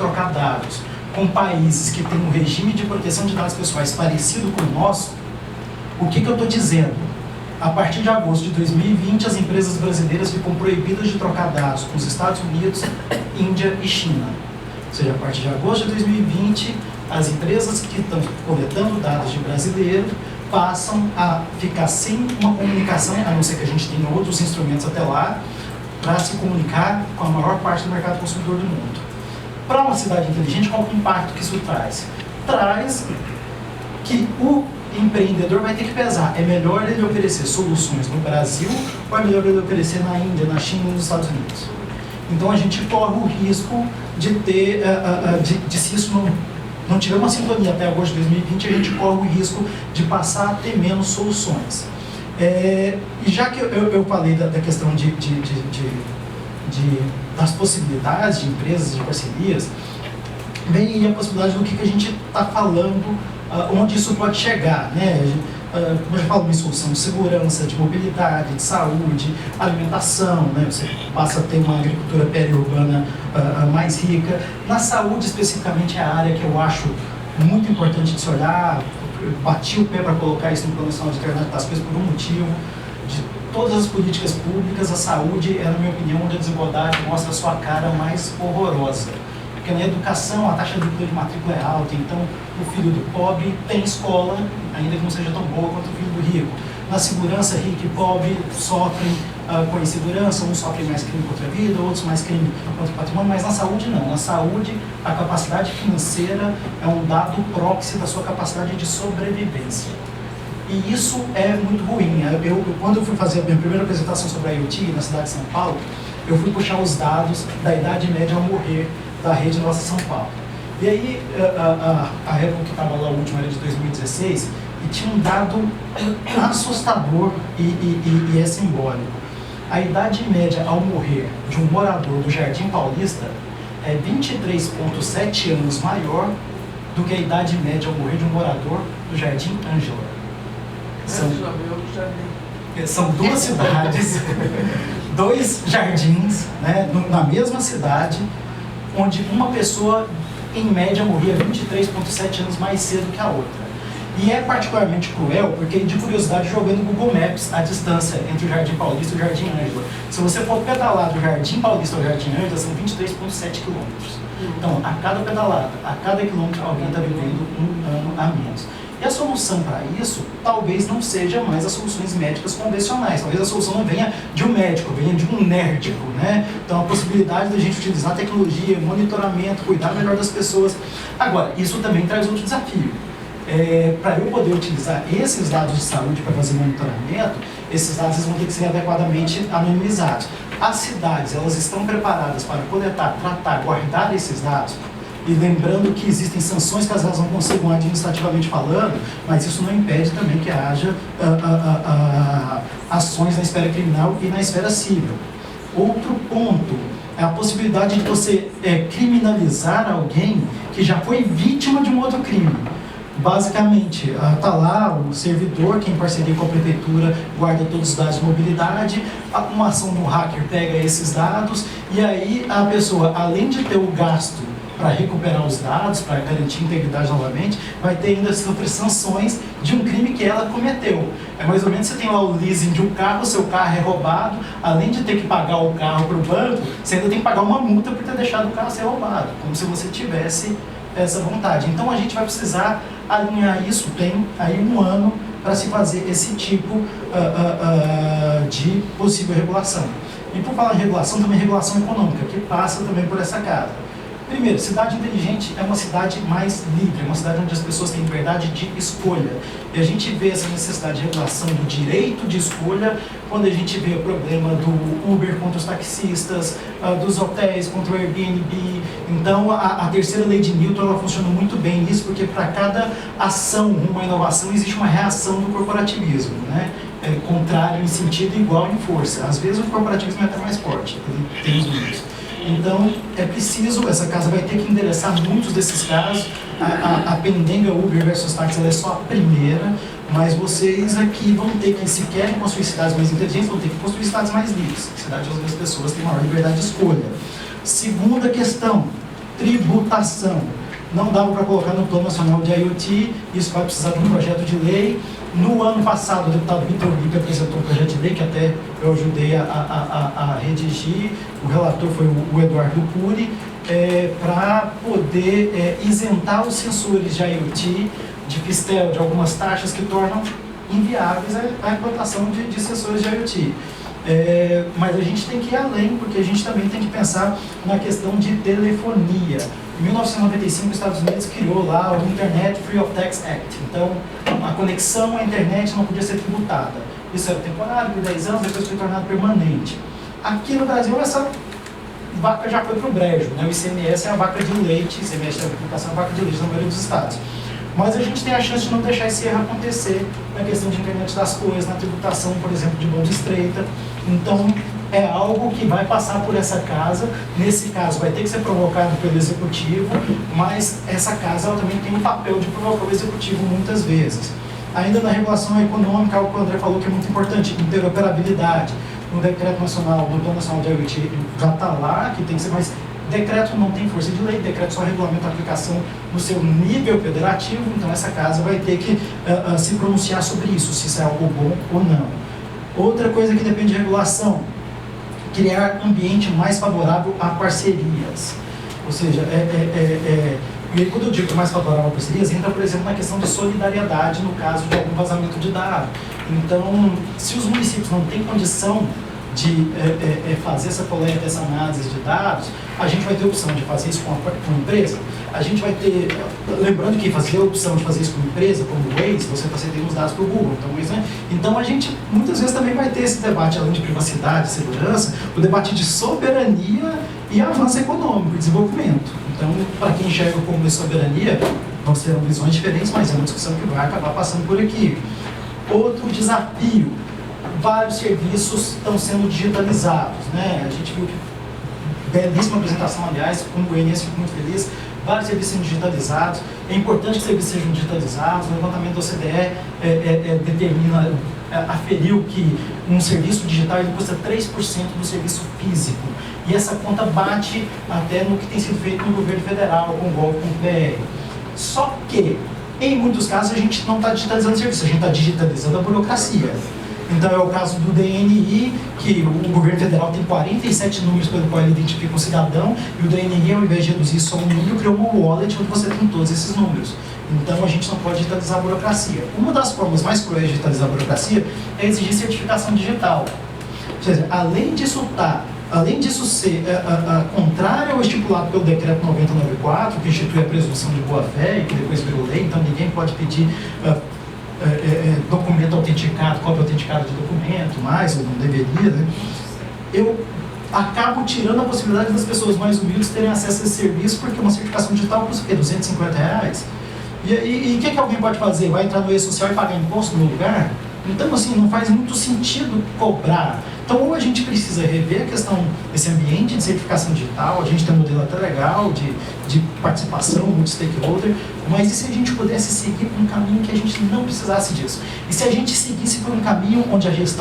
trocar dados com países que têm um regime de proteção de dados pessoais parecido com o nosso, o que eu estou dizendo? A partir de agosto de 2020, as empresas brasileiras ficam proibidas de trocar dados com os Estados Unidos, Índia e China. Ou seja, a partir de agosto de 2020, as empresas que estão coletando dados de brasileiro passam a ficar sem uma comunicação, a não ser que a gente tenha outros instrumentos até lá, para se comunicar com a maior parte do mercado consumidor do mundo. Para uma cidade inteligente, qual é o impacto que isso traz? Traz que o empreendedor vai ter que pesar. É melhor ele oferecer soluções no Brasil ou é melhor ele oferecer na Índia, na China e nos Estados Unidos? Então a gente corre o risco de ter, se isso não tiver uma sintonia até agosto de 2020, a gente corre o risco de passar a ter menos soluções. E já que eu falei da questão das possibilidades de empresas, de parcerias, vem aí a possibilidade do que a gente está falando, onde isso pode chegar, né? Como eu já falo, uma solução de segurança, de mobilidade, de saúde, alimentação, né? Você passa a ter uma agricultura periurbana mais rica. Na saúde, especificamente, é a área que eu acho muito importante de se olhar. Eu bati o pé para colocar isso no Plano Nacional de Internet das Coisas por um motivo. De todas as políticas públicas, a saúde é, na minha opinião, onde a desigualdade mostra a sua cara mais horrorosa. Porque na educação a taxa de matrícula é alta, então o filho do pobre tem escola, ainda que não seja tão boa quanto o filho do rico. Na segurança, rico e pobre sofrem com a insegurança, uns sofrem mais crime contra a vida, outros mais crime contra o patrimônio, mas na saúde não. Na saúde, a capacidade financeira é um dado proxy da sua capacidade de sobrevivência. E isso é muito ruim. Quando eu fui fazer a minha primeira apresentação sobre a IoT na cidade de São Paulo, eu fui puxar os dados da idade média ao morrer da rede Nossa São Paulo. E aí, a época que estava lá, a última era de 2016, e tinha um dado assustador e é simbólico. A idade média ao morrer de um morador do Jardim Paulista é 23,7 anos maior do que a idade média ao morrer de um morador do Jardim Ângela. São duas cidades, dois jardins, né, na mesma cidade, onde uma pessoa, em média, morria 23,7 anos mais cedo que a outra. E é particularmente cruel, porque, de curiosidade, jogando no Google Maps a distância entre o Jardim Paulista e o Jardim Ângela. Se você for pedalar do Jardim Paulista ao Jardim Ângela, são 23,7 quilômetros. Então, a cada pedalada, a cada quilômetro, alguém está vivendo um ano a menos. E a solução para isso, talvez não seja mais as soluções médicas convencionais. Talvez a solução não venha de um médico, venha de um nerdico, né? Então, a possibilidade da gente utilizar tecnologia, monitoramento, cuidar melhor das pessoas. Agora, isso também traz outro desafio. Para eu poder utilizar esses dados de saúde para fazer monitoramento, esses dados vão ter que ser adequadamente anonimizados. As cidades, elas estão preparadas para coletar, tratar, guardar esses dados? E lembrando que existem sanções que elas não consigam administrativamente falando, mas isso não impede também que haja ações na esfera criminal e na esfera civil. Outro ponto é a possibilidade de você criminalizar alguém que já foi vítima de um outro crime. Basicamente, está lá o servidor, que em parceria com a prefeitura guarda todos os dados de mobilidade, uma ação do hacker pega esses dados e aí a pessoa, além de ter o gasto para recuperar os dados, para garantir a integridade novamente, vai ter ainda sofrer sanções de um crime que ela cometeu. É mais ou menos, você tem lá o leasing de um carro, seu carro é roubado, além de ter que pagar o carro para o banco, você ainda tem que pagar uma multa por ter deixado o carro ser roubado, como se você tivesse essa vontade. Então a gente vai precisar alinhar isso, tem aí um ano para se fazer esse tipo de possível regulação. E por falar em regulação, também regulação econômica, que passa também por essa casa. Primeiro, cidade inteligente é uma cidade mais livre, é uma cidade onde as pessoas têm liberdade de escolha. E a gente vê essa necessidade de regulação do direito de escolha quando a gente vê o problema do Uber contra os taxistas, dos hotéis contra o Airbnb. Então, a terceira lei de Newton, ela funciona muito bem nisso, porque para cada ação, uma inovação, existe uma reação do corporativismo, né? Contrário em sentido, igual em força. Às vezes o corporativismo é até mais forte, tem os números. Então, é preciso, essa casa vai ter que endereçar muitos desses casos. A pendenga Uber versus táxi, ela é só a primeira, mas vocês aqui vão ter que, se querem construir cidades mais inteligentes, vão ter que construir cidades mais livres. Cidades onde as pessoas têm maior liberdade de escolha. Segunda questão, tributação. Não dava para colocar no Plano Nacional de IoT, isso vai precisar de um projeto de lei. No ano passado, o deputado Vitor Liga apresentou um projeto de lei, que até eu ajudei a redigir, o relator foi o Eduardo Cury, para poder isentar os sensores de IoT, de Pistel, de algumas taxas que tornam inviáveis a implantação de sensores de IoT. Mas a gente tem que ir além, porque a gente também tem que pensar na questão de telefonia. Em 1995, os Estados Unidos criou lá o Internet Free of Tax Act. Então, a conexão à internet não podia ser tributada. Isso era temporário, por 10 anos, depois foi tornado permanente. Aqui no Brasil, essa vaca já foi para o brejo, né? O ICMS é a vaca de leite, o ICMS da tributação é a vaca de leite na maioria dos estados. Mas a gente tem a chance de não deixar esse erro acontecer na questão de internet das coisas, na tributação, por exemplo, de banda estreita. Então, é algo que vai passar por essa casa. Nesse caso, vai ter que ser provocado pelo executivo, mas essa casa ela também tem um papel de provocar o executivo muitas vezes. Ainda na regulação econômica, algo que o André falou que é muito importante, interoperabilidade. No decreto nacional, no Plano Nacional de IoT, já está lá, que tem que ser mais... Decreto não tem força de lei, decreto só regulamenta a aplicação no seu nível federativo, então essa casa vai ter que se pronunciar sobre isso, se isso é algo bom ou não. Outra coisa que depende de regulação, criar ambiente mais favorável a parcerias. Ou seja, e quando eu digo mais favorável a parcerias, entra, por exemplo, na questão de solidariedade no caso de algum vazamento de dados. Então, se os municípios não têm condição de fazer essa coleta, essa análise de dados, a gente vai ter a opção de fazer isso com a empresa. A gente vai ter, lembrando que fazer a opção de fazer isso com a empresa, como o Waze, você está cedendo os dados para o Google. Então a gente muitas vezes também vai ter esse debate, além de privacidade, segurança, o debate de soberania e avanço econômico, desenvolvimento. Então, para quem enxerga como soberania, vão ser visões diferentes, mas é uma discussão que vai acabar passando por aqui. Outro desafio, vários serviços estão sendo digitalizados, né? A gente viu que, belíssima apresentação, aliás, como goianiense, fico muito feliz, vários serviços sendo digitalizados, é importante que os serviços sejam digitalizados, o levantamento da OCDE determina, aferiu que um serviço digital ele custa 3% do serviço físico, e essa conta bate até no que tem sido feito no governo federal, com o Gov.br. Só que, em muitos casos, a gente não está digitalizando o serviço, a gente está digitalizando a burocracia. Então é o caso do DNI, que o governo federal tem 47 números pelo qual ele identifica um cidadão, e o DNI, ao invés de reduzir só um número, criou uma wallet onde você tem todos esses números. Então a gente não pode digitalizar a burocracia. Uma das formas mais cruéis de digitalizar a burocracia é exigir certificação digital. Ou seja, além disso ser contrário ao estipulado pelo decreto 9094, que institui a presunção de boa-fé e que depois virou lei, então ninguém pode pedir documento autenticado, cópia autenticada de documento, mais, ou não deveria, né? Eu acabo tirando a possibilidade das pessoas mais humildes terem acesso a esse serviço, porque uma certificação digital custa o quê? R$250? E o que alguém pode fazer? Vai entrar no e-social e pagar imposto no lugar? Então, assim, não faz muito sentido cobrar. Então, ou a gente precisa rever a questão desse ambiente de certificação digital, a gente tem um modelo até legal de participação, multi-stakeholder, mas e se a gente pudesse seguir por um caminho que a gente não precisasse disso? E se a gente seguisse por um caminho onde a gestão